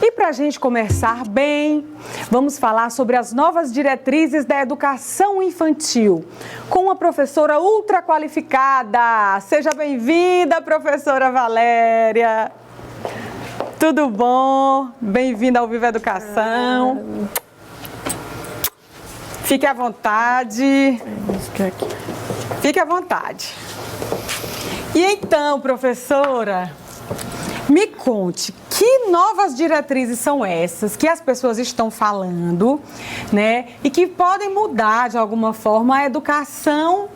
E para a gente começar bem, vamos falar sobre as novas diretrizes da educação infantil, com uma professora ultra qualificada. Seja bem-vinda, professora Valéria. Tudo bom? Bem-vinda ao Viva Educação. Fique à vontade. Fique à vontade. E então, professora, me conte, que novas diretrizes são essas que as pessoas estão falando, né? E que podem mudar, de alguma forma, a educação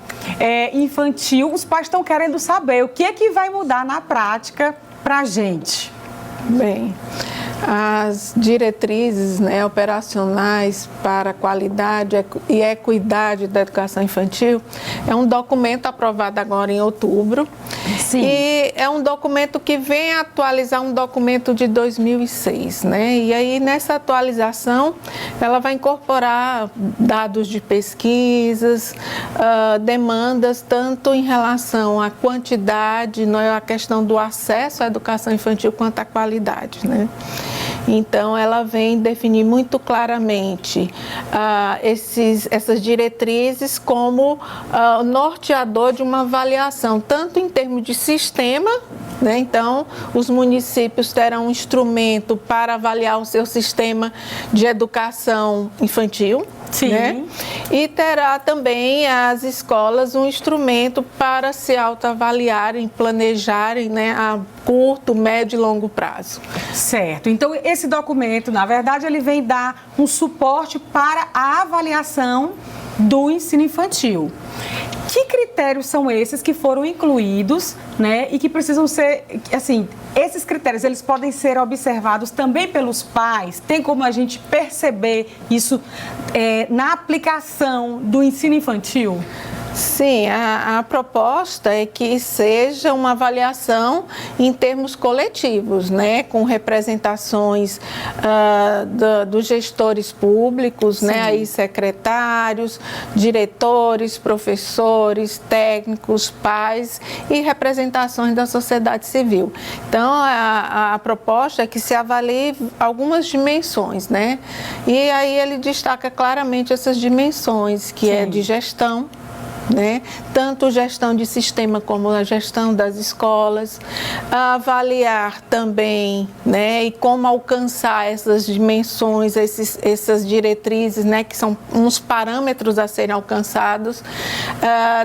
infantil. Os pais estão querendo saber o que é que vai mudar na prática para a gente. Bem, as diretrizes, operacionais para a qualidade e equidade da educação infantil é um documento aprovado agora em outubro. Sim. E é um documento que vem atualizar um documento de 2006, E aí, nessa atualização, ela vai incorporar dados de pesquisas, demandas, tanto em relação à quantidade, a questão do acesso à educação infantil, quanto à qualidade, Então, ela vem definir muito claramente essas diretrizes como norteador de uma avaliação, tanto em termos de sistema, Então, os municípios terão um instrumento para avaliar o seu sistema de educação infantil. Sim. E terá também as escolas um instrumento para se autoavaliarem, planejarem, a curto, médio e longo prazo. Certo. Então, esse documento, na verdade, ele vem dar um suporte para a avaliação do ensino infantil. Que critérios são esses que foram incluídos, e que precisam ser, assim, esses critérios, eles podem ser observados também pelos pais? Tem como a gente perceber isso na aplicação do ensino infantil? Sim, a proposta é que seja uma avaliação em termos coletivos, com representações dos gestores públicos, aí secretários, diretores, professores, técnicos, pais e representações da sociedade civil. Então, a proposta é que se avalie algumas dimensões, E aí ele destaca claramente essas dimensões, que é de gestão, tanto gestão de sistema como a gestão das escolas, avaliar também, e como alcançar essas dimensões, essas diretrizes, que são uns parâmetros a serem alcançados.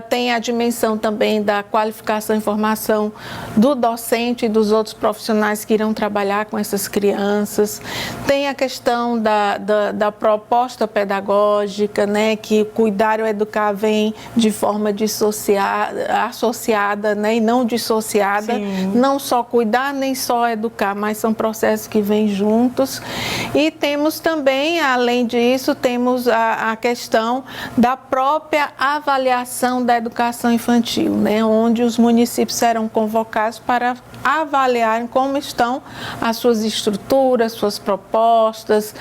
Tem a dimensão também da qualificação e formação do docente e dos outros profissionais que irão trabalhar com essas crianças. Tem a questão da proposta pedagógica, que o Cuidar ou Educar vem de forma associada, e não dissociada. Sim. Não só cuidar, nem só educar, mas são processos que vêm juntos. E temos também, além disso, temos a questão da própria avaliação da educação infantil, onde os municípios serão convocados para avaliarem como estão as suas estruturas, suas propostas,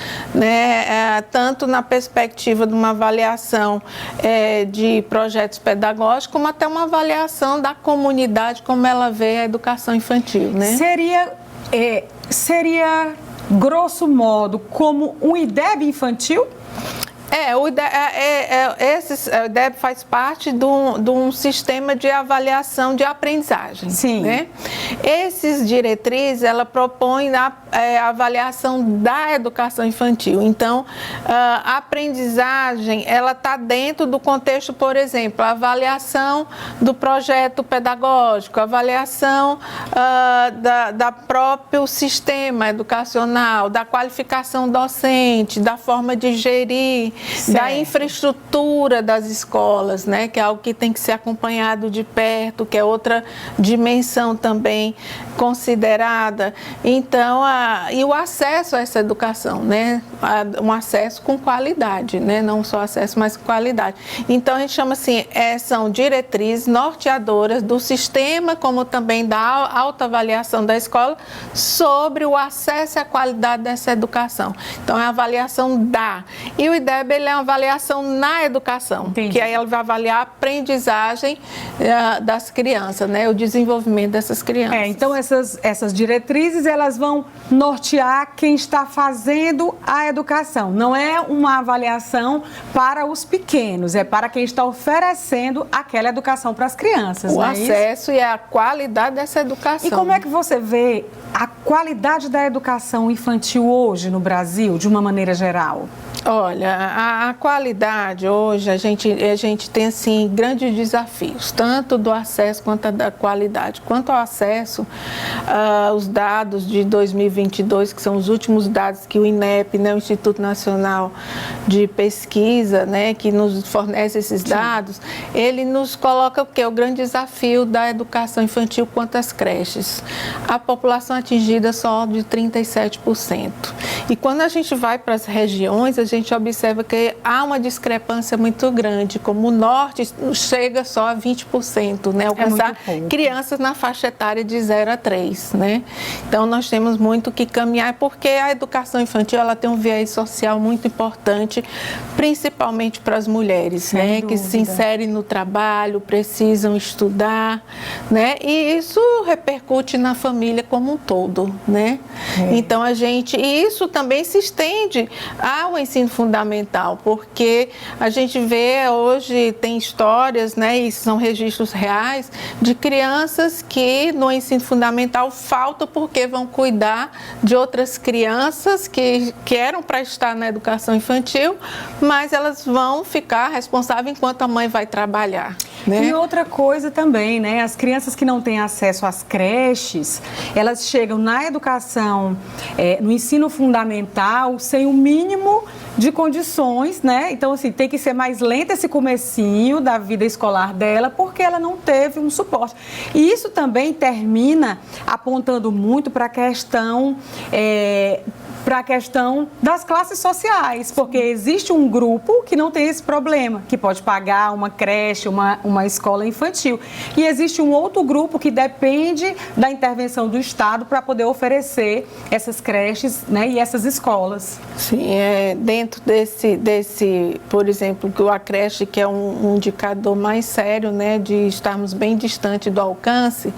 tanto na perspectiva de uma avaliação de projetos pedagógicos, como até uma avaliação da comunidade, como ela vê a educação infantil, Seria, grosso modo, como um IDEB infantil? O IDEB faz parte de um sistema de avaliação de aprendizagem. Sim. Esses diretrizes, ela propõe a avaliação da educação infantil. Então, a aprendizagem, ela está dentro do contexto, por exemplo, a avaliação do projeto pedagógico, a avaliação da próprio sistema educacional, da qualificação docente, da forma de gerir, da infraestrutura das escolas, que é algo que tem que ser acompanhado de perto, que é outra dimensão também considerada. Então, e o acesso a essa educação, um acesso com qualidade, não só acesso, mas com qualidade. Então, a gente chama assim, são diretrizes norteadoras do sistema, como também da autoavaliação da escola, sobre o acesso à qualidade dessa educação. Então, é a avaliação e o IDEB, ele é uma avaliação na educação. Entendi. Que aí ela vai avaliar a aprendizagem das crianças, o desenvolvimento dessas crianças. Então, essas diretrizes, elas vão nortear quem está fazendo a educação. Não é uma avaliação para os pequenos, é para quem está oferecendo aquela educação para as crianças. O acesso e a qualidade dessa educação. E como é que você vê a qualidade da educação infantil hoje no Brasil, de uma maneira geral? Olha, a qualidade hoje, a gente tem, assim, grandes desafios, tanto do acesso quanto da qualidade. Quanto ao acesso, os dados de 2022, que são os últimos dados que o INEP, né, o Instituto Nacional de Pesquisa, né, que nos fornece esses dados, ele nos coloca o quê? O grande desafio da educação infantil quanto às creches. A população atingida só de 37%. E quando a gente vai para as regiões, a gente observa que há uma discrepância muito grande, como o norte chega só a 20%, né? Alcançar crianças na faixa etária de 0 a 3, né? Então, nós temos muito que caminhar, porque a educação infantil, ela tem um viés social muito importante, principalmente para as mulheres, né? Que se inserem no trabalho, precisam estudar, né? E isso repercute na família como um todo, né? Então, e isso também se estende ao ensino fundamental, porque a gente vê hoje, tem histórias, né, e são registros reais, de crianças que no ensino fundamental faltam porque vão cuidar de outras crianças que eram para estar na educação infantil, mas elas vão ficar responsáveis enquanto a mãe vai trabalhar, né? E outra coisa também, né, as crianças que não têm acesso às creches, elas chegam na educação, no ensino fundamental, sem o mínimo de condições, né? Então, assim, tem que ser mais lento esse comecinho da vida escolar dela, porque ela não teve um suporte. E isso também termina apontando muito para a questão das classes sociais, porque existe um grupo que não tem esse problema, que pode pagar uma creche, uma escola infantil. E existe um outro grupo que depende da intervenção do Estado para poder oferecer essas creches, né, e essas escolas. Sim, dentro desse, por exemplo, a creche, que é um indicador mais sério, né, de estarmos bem distante do alcance,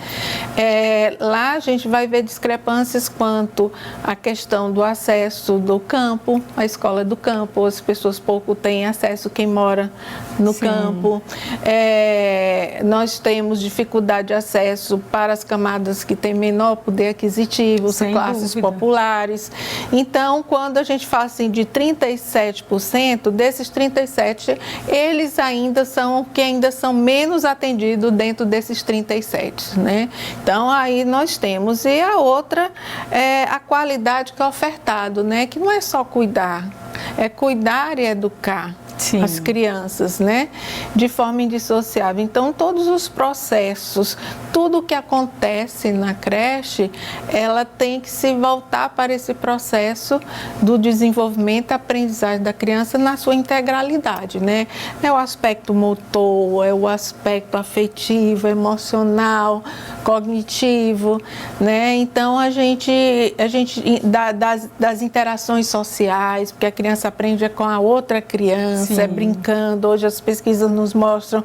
lá a gente vai ver discrepâncias quanto à questão do acesso do campo, a escola do campo, as pessoas pouco têm acesso, quem mora no campo. Nós temos dificuldade de acesso para as camadas que têm menor poder aquisitivo, classes populares. Então, quando a gente fala assim de 37%, desses 37%, eles ainda são menos atendidos dentro desses 37%, né? Então, aí nós temos. E a outra é a qualidade que é ofertado, né? Que não é só cuidar, é cuidar e educar. Sim. As crianças, né? De forma indissociável. Então, todos os processos, tudo o que acontece na creche, ela tem que se voltar para esse processo do desenvolvimento e aprendizagem da criança na sua integralidade, né? É o aspecto motor, é o aspecto afetivo, emocional, cognitivo, né? Então, a gente das interações sociais, porque a criança aprende com a outra criança, brincando. Hoje as pesquisas nos mostram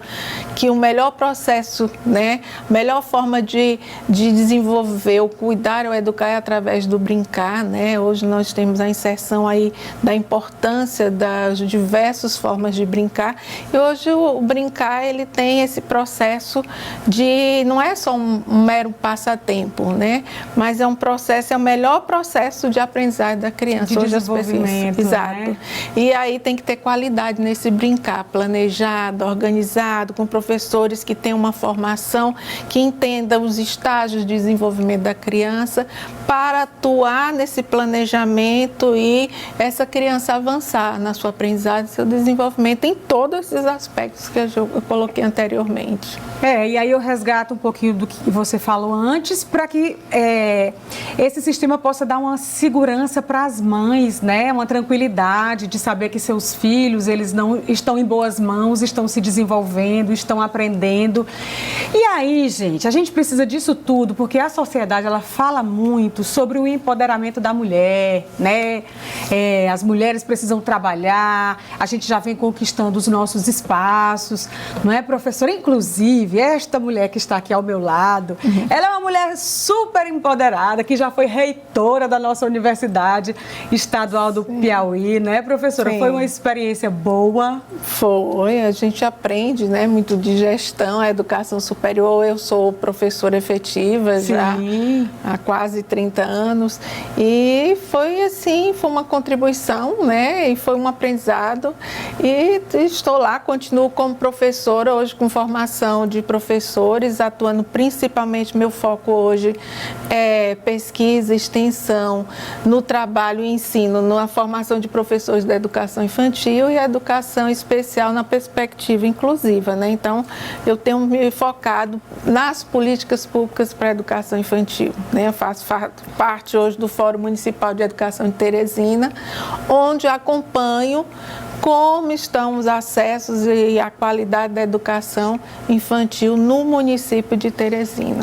que o melhor processo, né, melhor forma de desenvolver o cuidar ou educar é através do brincar, né? Hoje nós temos a inserção aí da importância das diversas formas de brincar, e hoje o brincar, ele tem esse processo não é só um mero passatempo, né? Mas é um processo, é o melhor processo de aprendizagem da criança. De desenvolvimento, exato. Né? E aí tem que ter qualidade nesse brincar, planejado, organizado, com professores que tenham uma formação, que entendam os estágios de desenvolvimento da criança, para atuar nesse planejamento e essa criança avançar na sua aprendizagem, seu desenvolvimento em todos esses aspectos que eu coloquei anteriormente. E aí eu resgato um pouquinho do que você falou antes, para que esse sistema possa dar uma segurança para as mães, né? Uma tranquilidade de saber que seus filhos, eles eles não estão em boas mãos, estão se desenvolvendo, estão aprendendo. E aí, gente, a gente precisa disso tudo, porque a sociedade, ela fala muito sobre o empoderamento da mulher, né? As mulheres precisam trabalhar, a gente já vem conquistando os nossos espaços, não é, professora? Inclusive, esta mulher que está aqui ao meu lado, ela é uma mulher super empoderada, que já foi reitora da nossa Universidade Estadual do Piauí, né, professora? Sim. Foi uma experiência boa? Foi, a gente aprende, né, muito de gestão, a educação superior. Eu sou professora efetiva já há quase 30 anos e foi assim, foi uma contribuição, né, e foi um aprendizado e estou lá, continuo como professora hoje com formação de professores, atuando principalmente, meu foco hoje é pesquisa, extensão, no trabalho e ensino, na formação de professores da educação infantil e a educação especial na perspectiva inclusiva, né? Então, eu tenho me focado nas políticas públicas para a educação infantil, né? Eu faço parte hoje do Fórum Municipal de Educação de Teresina, onde acompanho como estão os acessos e a qualidade da educação infantil no município de Teresina.